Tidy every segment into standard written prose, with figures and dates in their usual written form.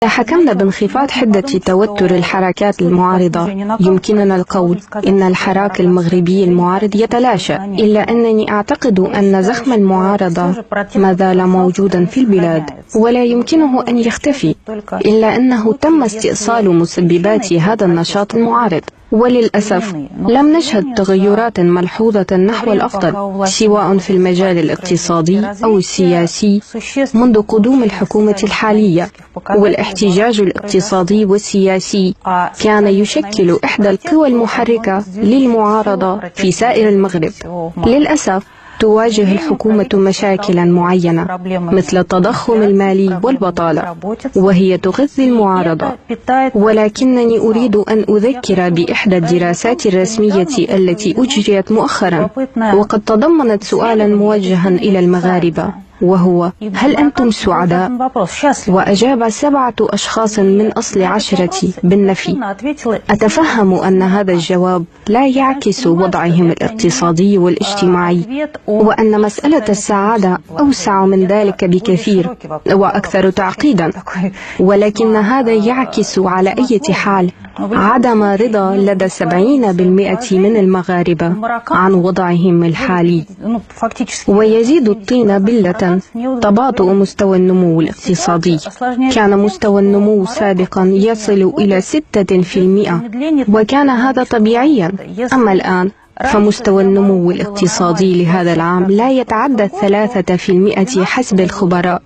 إذا حكمنا بانخفاض حدة توتر الحركات المعارضة، يمكننا القول إن الحراك المغربي المعارض يتلاشى، إلا أنني أعتقد أن زخم المعارضة ما زال موجودا في البلاد ولا يمكنه أن يختفي، إلا أنه تم استئصال مسببات هذا النشاط المعارض. وللأسف لم نشهد تغيرات ملحوظة نحو الأفضل سواء في المجال الاقتصادي أو السياسي منذ قدوم الحكومة الحالية. والاحتجاج الاقتصادي والسياسي كان يشكل إحدى القوى المحركة للمعارضة في سائر المغرب. للأسف تواجه الحكومة مشاكلا معينة مثل التضخم المالي والبطالة، وهي تغذي المعارضة. ولكنني أريد أن أذكر بإحدى الدراسات الرسمية التي أجريت مؤخرا، وقد تضمنت سؤالا موجها إلى المغاربة، وهو: هل أنتم سعداء؟ وأجاب 7 أشخاص من أصل 10 بالنفي. أتفهم أن هذا الجواب لا يعكس وضعهم الاقتصادي والاجتماعي، وأن مسألة السعادة أوسع من ذلك بكثير وأكثر تعقيدا، ولكن هذا يعكس على أي حال عدم رضا لدى 70% من المغاربة عن وضعهم الحالي. ويزيد الطين بلة تباطؤ مستوى النمو الاقتصادي. كان مستوى النمو سابقا يصل إلى 6%، وكان هذا طبيعيا. أما الآن فمستوى النمو الاقتصادي لهذا العام لا يتعدى 3% حسب الخبراء،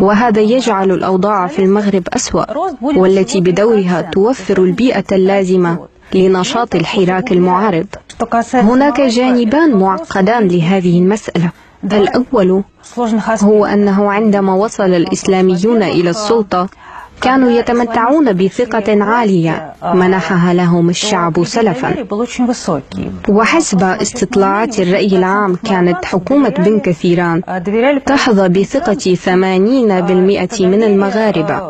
وهذا يجعل الأوضاع في المغرب أسوأ، والتي بدورها توفر البيئة اللازمة لنشاط الحراك المعارض. هناك جانبان معقدان لهذه المسألة. الأول هو أنه عندما وصل الإسلاميون إلى السلطة كانوا يتمتعون بثقة عالية منحها لهم الشعب سلفا، وحسب استطلاعات الرأي العام كانت حكومة بن كثيران تحظى بثقة 80% من المغاربة.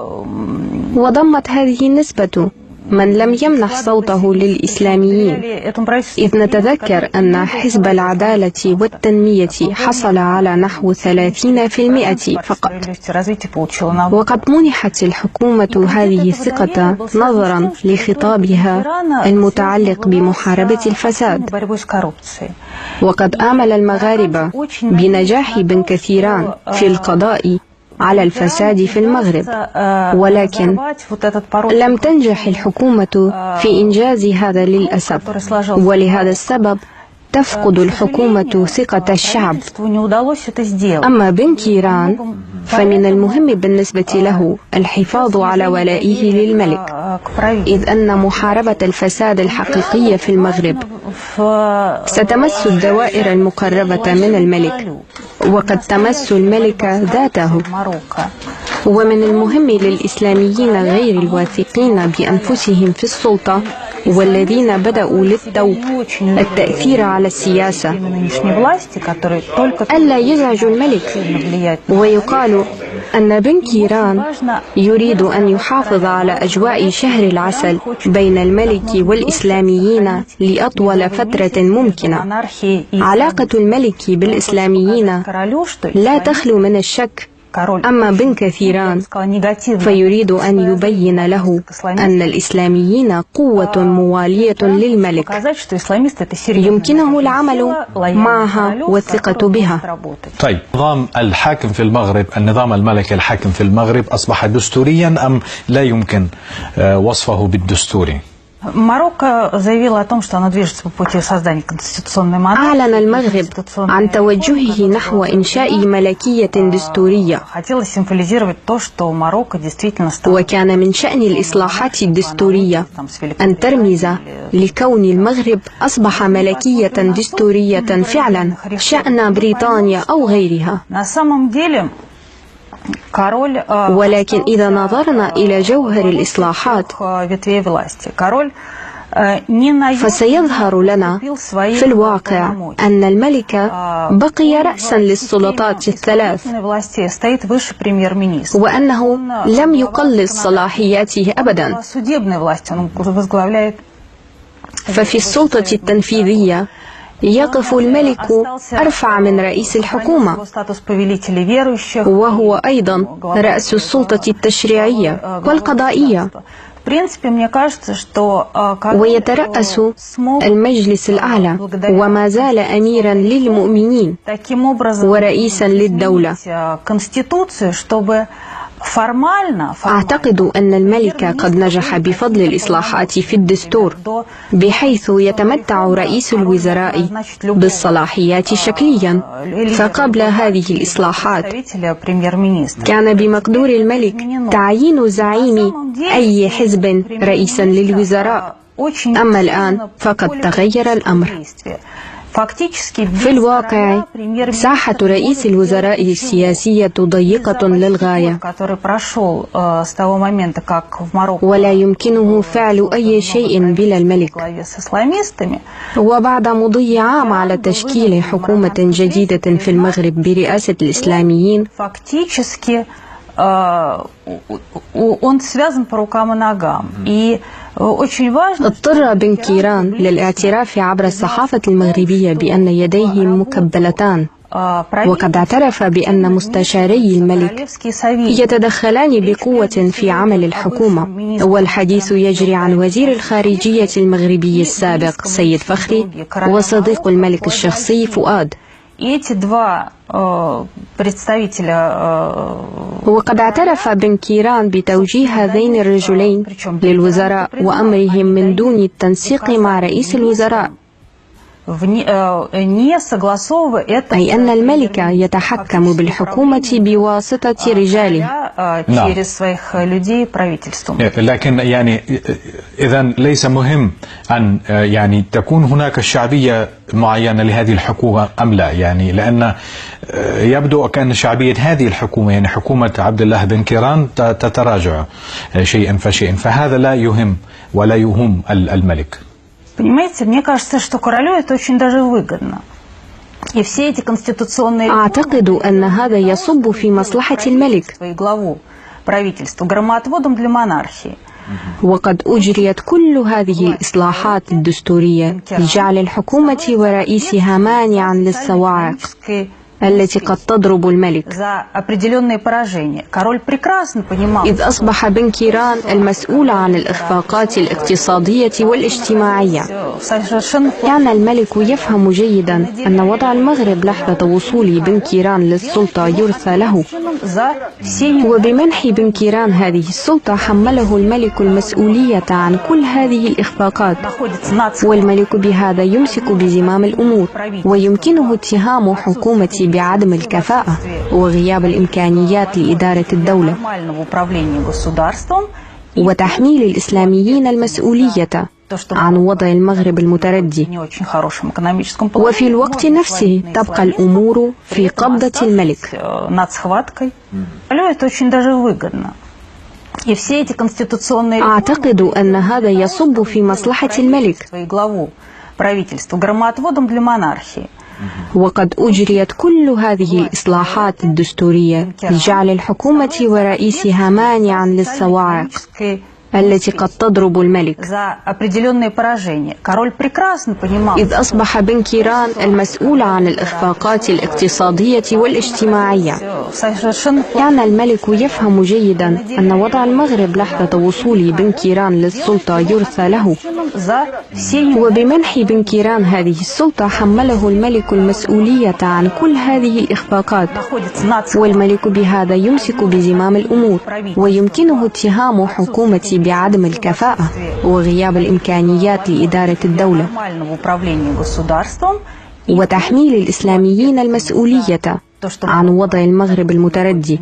وضمت هذه النسبة من لم يمنح صوته للإسلاميين، إذ نتذكر أن حزب العدالة والتنمية حصل على نحو 30% فقط. وقد منحت الحكومة هذه الثقة نظرا لخطابها المتعلق بمحاربة الفساد. وقد آمل المغاربة بنجاح بن كثيران في القضاء على الفساد في المغرب، ولكن لم تنجح الحكومة في إنجاز هذا للأسف، ولهذا السبب تفقد الحكومة ثقة الشعب. أما بن كيران فمن المهم بالنسبة له الحفاظ على ولائه للملك، إذ أن محاربة الفساد الحقيقية في المغرب ستمس الدوائر المقربة من الملك، وقد تمس الملك ذاته. ومن المهم للإسلاميين غير الواثقين بأنفسهم في السلطة والذين بدأوا للتو التأثير على السياسة ألا يزعجوا الملك. ويقال أن بن كيران يريد أن يحافظ على أجواء شهر العسل بين الملك والإسلاميين لأطول فترة ممكنة. علاقة الملك بالإسلاميين لا تخلو من الشك. أما بن كثيران فيريد أن يبين له أن الإسلاميين قوة موالية للملك يمكنه العمل معها والثقة بها. طيب، نظام الحاكم في المغرب، النظام الملكي الحاكم في المغرب أصبح دستوريا أم لا يمكن وصفه بالدستوري؟ أعلن المغرب عن توجهه نحو إنشاء ملكية دستورية، وكان من شأن الإصلاحات الدستورية أن ترمز لكون المغرب أصبح ملكية دستورية فعلا شأن بريطانيا أو غيرها. ولكن إذا نظرنا إلى جوهر الإصلاحات فسيظهر لنا في الواقع أن الملك بقي رأسا للسلطات الثلاث، وأنه لم يقلل صلاحياته أبدا. ففي السلطة التنفيذية يقف الملك أرفع من رئيس الحكومة، وهو أيضا رأس السلطة التشريعية والقضائية، ويترأس المجلس الأعلى، وما زال أميرا للمؤمنين ورئيسا للدولة. أعتقد أن الملك قد نجح بفضل الإصلاحات في الدستور، بحيث يتمتع رئيس الوزراء بالصلاحيات شكليا. فقبل هذه الإصلاحات كان بمقدور الملك تعيين زعيم أي حزب رئيسا للوزراء، أما الآن فقد تغير الأمر. في الواقع ساحة رئيس الوزراء السياسية ضيقة للغاية، ولا يمكنه فعل أي شيء بلا الملك. وبعد مضي عام على تشكيل حكومة جديدة في المغرب برئاسة الإسلاميين، اضطر بن كيران للاعتراف عبر الصحافة المغربية بأن يديه مكبلتان، وقد اعترف بأن مستشاري الملك يتدخلان بقوة في عمل الحكومة. والحديث يجري عن وزير الخارجية المغربي السابق سيد فخري وصديق الملك الشخصي فؤاد. وقد اعترف بن كيران بتوجيه هذين الرجلين للوزراء وأمرهم من دون التنسيق مع رئيس الوزراء، أي أن الملك يتحكم بالحكومة بواسطة رجاله. لكن إذا ليس مهم أن تكون هناك شعبية معينة لهذه الحكومة أم لا؟ لأن يبدو كأن شعبية هذه الحكومة حكومة عبد الله بن كيران تتراجع شيئا فشيئا، فهذا لا يهم ولا يهم الملك. Понимаете, мне кажется, что королю это очень даже выгодно. И все эти конституционные... أعتقد أن هذا يصب في مصلحة الملك. главу правительства громоотводом для монархии. وقد أجريت كل هذه الإصلاحات الدستورية لجعل الحكومة ورئيسها مانعا للصواعق التي قد تضرب الملك، إذ أصبح بن كيران المسؤول عن الإخفاقات الاقتصادية والاجتماعية. كان الملك يفهم جيدا أن وضع المغرب لحظة وصول بن كيران للسلطة يرثى له، وبمنح بن كيران هذه السلطة حمله الملك المسؤولية عن كل هذه الإخفاقات، والملك بهذا يمسك بزمام الأمور، ويمكنه اتهام حكومة بعدم الكفاءة وغياب الإمكانيات لإدارة الدولة، وتحميل الإسلاميين المسؤولية عن وضع المغرب المتردي. وفي الوقت نفسه تبقى الأمور في قبضة الملك. أعتقد أن هذا يصب في مصلحة الملك. وقد أجريت كل هذه الإصلاحات الدستورية لجعل الحكومة ورئيسها مانعا للصواعق التي قد تضرب الملك، إذ أصبح بن كيران المسؤول عن الإخفاقات الاقتصادية والاجتماعية. كان الملك يفهم جيدا أن وضع المغرب لحظة وصول بن كيران للسلطة يرثى له، وبمنح بن كيران هذه السلطة حمله الملك المسؤولية عن كل هذه الإخفاقات، والملك بهذا يمسك بزمام الأمور، ويمكنه اتهام حكومة بعدم الكفاءة وغياب الإمكانيات لإدارة الدولة، وتحميل الإسلاميين المسؤولية عن وضع المغرب المتردي.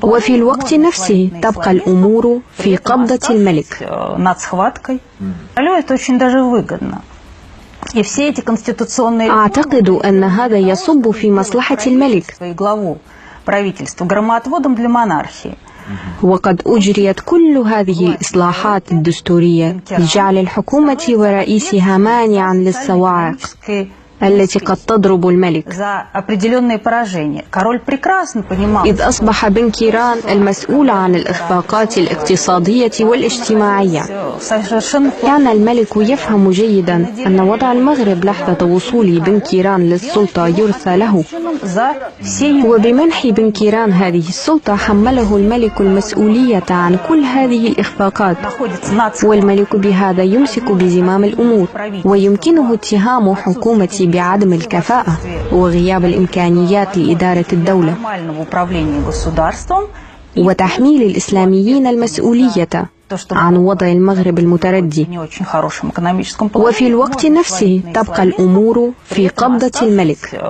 وفي الوقت نفسه تبقى الأمور في قبضة الملك. أعتقد أن هذا يصب في مصلحة الملك. وقد أجريت كل هذه الإصلاحات الدستورية لجعل الحكومة ورئيسها مانعا للصواعق التي قد تضرب الملك. إذ أصبح بن كيران المسؤول عن الإخفاقات الاقتصادية والاجتماعية. كان الملك يفهم جيدا أن وضع المغرب لحظة وصول بن كيران للسلطة يرثى له، وبمنح بن كيران هذه السلطة حمله الملك المسؤولية عن كل هذه الإخفاقات، والملك بهذا يمسك بزمام الأمور، ويمكنه اتهام حكومة بعدم الكفاءة وغياب الإمكانيات لإدارة الدولة، وتحميل الإسلاميين المسؤولية عن وضع المغرب المتردي. وفي الوقت نفسه تبقى الأمور في قبضة الملك.